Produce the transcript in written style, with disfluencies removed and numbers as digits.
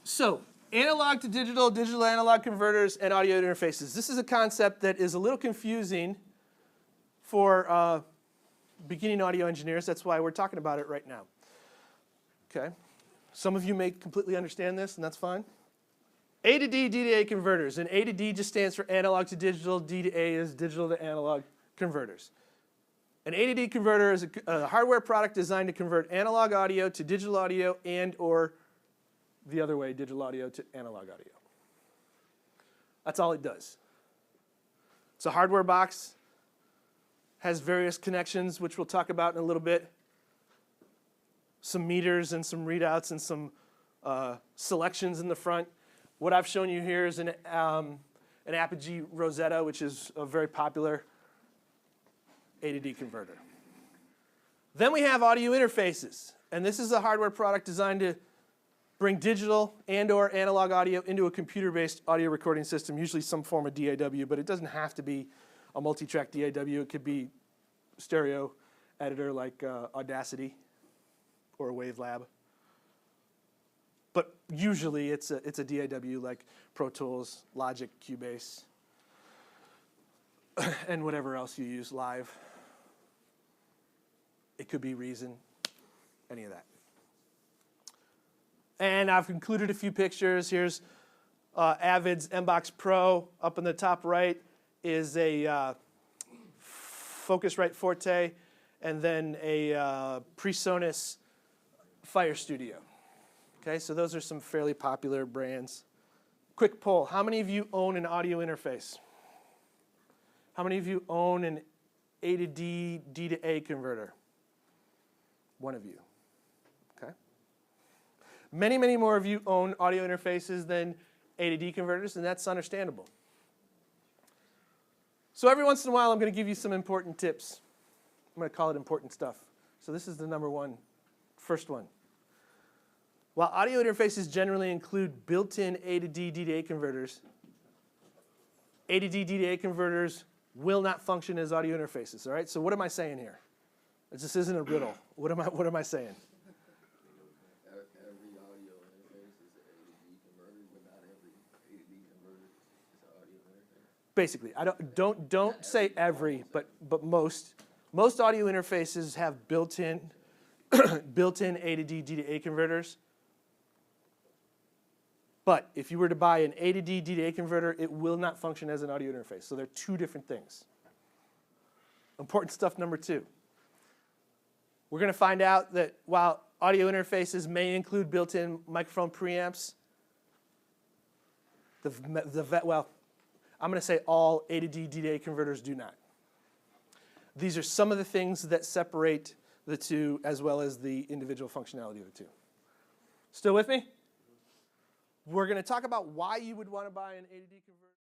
So, analog to digital, digital to analog converters, and audio interfaces. This is a concept that is a little confusing for beginning audio engineers. That's why we're talking about it right now. Okay. Some of you may completely understand this, and that's fine. A to D, D to A converters. And A to D just stands for analog to digital. D to A is digital to analog converters. An A to D converter is a hardware product designed to convert analog audio to digital audio and or the other way, digital audio to analog audio. That's all it does. It's a hardware box, has various connections, which we'll talk about in a little bit, some meters and some readouts and some selections in the front. What I've shown you here is an Apogee Rosetta, which is a very popular A to D converter. Then we have audio interfaces, and this is a hardware product designed to bring digital and or analog audio into a computer-based audio recording system, usually some form of DAW, but it doesn't have to be a multi-track DAW. It could be stereo editor like Audacity or Wavelab. But usually it's a DAW like Pro Tools, Logic, Cubase, and whatever else you use, Live. It could be Reason, any of that. And I've included a few pictures. Here's Avid's MBox Pro. Up in the top right is a Focusrite Forte, and then a PreSonus Fire Studio. Okay, so those are some fairly popular brands. Quick poll, how many of you own an audio interface? How many of you own an A to D, D to A converter? One of you. Okay. Many, many more of you own audio interfaces than A to D converters, and that's understandable. So every once in a while, I'm going to give you some important tips. I'm going to call it important stuff. So this is the number one, first one. While audio interfaces generally include built-in A to D, D to A converters, A to D, D to A converters will not function as audio interfaces. All right. So what am I saying here? This isn't a riddle. What am I saying? Every audio interface is an A to D converter, but not every A to D converter is an audio interface. Basically, don't say every, but most audio interfaces have built-in built-in A to D, D to A converters. But if you were to buy an A to D, D to A converter, it will not function as an audio interface. So they're two different things. Important stuff number two. We're going to find out that while audio interfaces may include built-in microphone preamps, well, I'm going to say all A to D, D to A converters do not. These are some of the things that separate the two as well as the individual functionality of the two. Still with me? We're going to talk about why you would want to buy an A to D converter.